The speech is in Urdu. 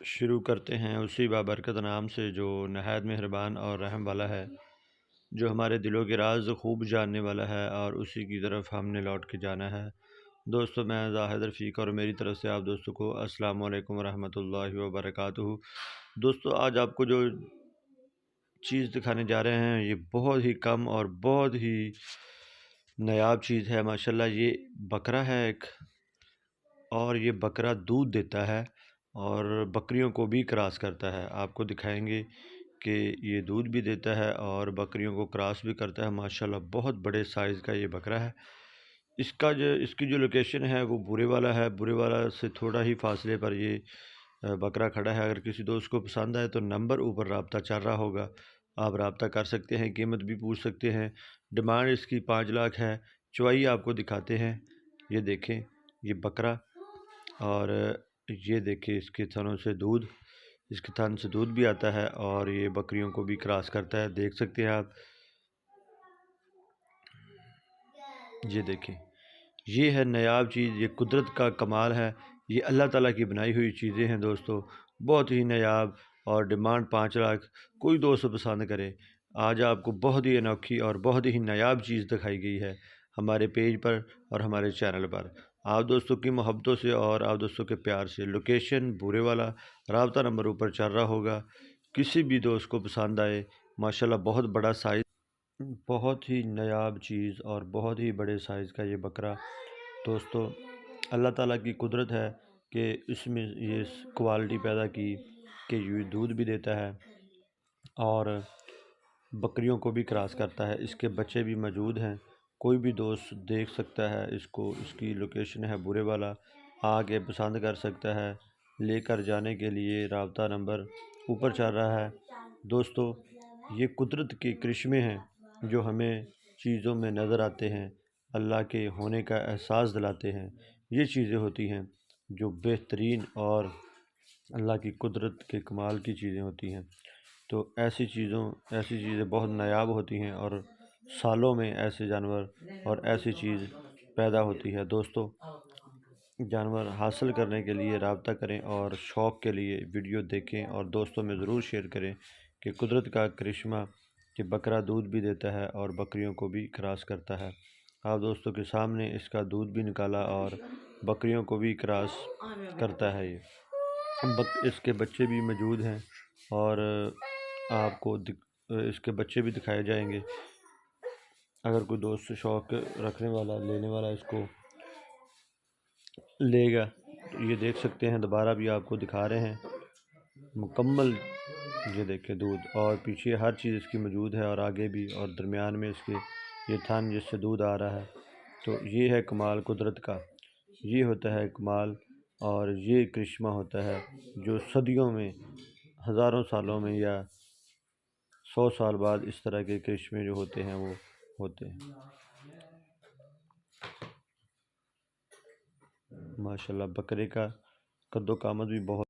شروع کرتے ہیں اسی بابرکت نام سے جو نہایت مہربان اور رحم والا ہے، جو ہمارے دلوں کے راز خوب جاننے والا ہے، اور اسی کی طرف ہم نے لوٹ کے جانا ہے۔ دوستو، میں زاہد رفیق، اور میری طرف سے آپ دوستوں کو السلام علیکم ورحمۃ اللہ وبرکاتہ۔ دوستو، آج آپ کو جو چیز دکھانے جا رہے ہیں یہ بہت ہی کم اور بہت ہی نایاب چیز ہے۔ ماشاءاللہ یہ بکرا ہے ایک، اور یہ بکرا دودھ دیتا ہے اور بکریوں کو بھی کراس کرتا ہے۔ آپ کو دکھائیں گے کہ یہ دودھ بھی دیتا ہے اور بکریوں کو کراس بھی کرتا ہے۔ ماشاءاللہ بہت بڑے سائز کا یہ بکرا ہے۔ اس کی جو لوکیشن ہے وہ بورے والا ہے۔ بورے والا سے تھوڑا ہی فاصلے پر یہ بکرا کھڑا ہے۔ اگر کسی دوست کو پسند آئے تو نمبر اوپر رابطہ چل رہا ہوگا، آپ رابطہ کر سکتے ہیں، قیمت بھی پوچھ سکتے ہیں۔ ڈیمانڈ اس کی 5 لاکھ ہے۔ چوائی آپ کو دکھاتے ہیں، یہ دیکھیں یہ بکرا، اور یہ دیکھیں اس کے تھنوں سے دودھ، اس کے تھن سے دودھ بھی آتا ہے، اور یہ بکریوں کو بھی کراس کرتا ہے، دیکھ سکتے ہیں آپ۔ یہ دیکھیں، یہ ہے نایاب چیز، یہ قدرت کا کمال ہے، یہ اللہ تعالیٰ کی بنائی ہوئی چیزیں ہیں دوستو، بہت ہی نایاب، اور ڈیمانڈ 5 لاکھ۔ کوئی دوست پسند کرے، آج آپ کو بہت ہی انوکھی اور بہت ہی نایاب چیز دکھائی گئی ہے ہمارے پیج پر اور ہمارے چینل پر۔ آپ دوستوں کی محبتوں سے اور آپ دوستوں کے پیار سے لوکیشن بورے والا، رابطہ نمبر اوپر چل رہا ہوگا۔ کسی بھی دوست کو پسند آئے، ماشاءاللہ بہت بڑا سائز، بہت ہی نایاب چیز اور بہت ہی بڑے سائز کا یہ بکرا دوستو، اللہ تعالیٰ کی قدرت ہے کہ اس میں یہ کوالٹی پیدا کی کہ یہ دودھ بھی دیتا ہے اور بکریوں کو بھی کراس کرتا ہے۔ اس کے بچے بھی موجود ہیں، کوئی بھی دوست دیکھ سکتا ہے اس کو۔ اس کی لوکیشن ہے بورے والا، آ کے پسند کر سکتا ہے۔ لے کر جانے کے لیے رابطہ نمبر اوپر چل رہا ہے۔ دوستو، یہ قدرت کے کرشمے ہیں جو ہمیں چیزوں میں نظر آتے ہیں، اللہ کے ہونے کا احساس دلاتے ہیں۔ یہ چیزیں ہوتی ہیں جو بہترین اور اللہ کی قدرت کے کمال کی چیزیں ہوتی ہیں۔ تو ایسی چیزیں بہت نایاب ہوتی ہیں، اور سالوں میں ایسے جانور اور ایسی چیز پیدا ہوتی ہے۔ دوستو، جانور حاصل کرنے کے لیے رابطہ کریں، اور شوق کے لیے ویڈیو دیکھیں، اور دوستوں میں ضرور شیئر کریں کہ قدرت کا کرشمہ کہ بکرا دودھ بھی دیتا ہے اور بکریوں کو بھی کراس کرتا ہے۔ آپ دوستوں کے سامنے اس کا دودھ بھی نکالا اور بکریوں کو بھی کراس کرتا ہے۔ اس کے بچے بھی موجود ہیں، اور آپ کو اس کے بچے بھی دکھائے جائیں گے۔ اگر کوئی دوست شوق رکھنے والا، لینے والا اس کو لے گا تو یہ دیکھ سکتے ہیں، دوبارہ بھی آپ کو دکھا رہے ہیں مکمل۔ یہ دیکھیں دودھ، اور پیچھے ہر چیز اس کی موجود ہے، اور آگے بھی، اور درمیان میں اس کے یہ تھن جس سے دودھ آ رہا ہے۔ تو یہ ہے کمال قدرت کا، یہ ہوتا ہے کمال، اور یہ کرشمہ ہوتا ہے جو صدیوں میں، ہزاروں سالوں میں، یا 100 سال بعد اس طرح کے کرشمے جو ہوتے ہیں وہ ہوتے ہیں۔ ماشاءاللہ بکرے کا قد و قامت بھی بہت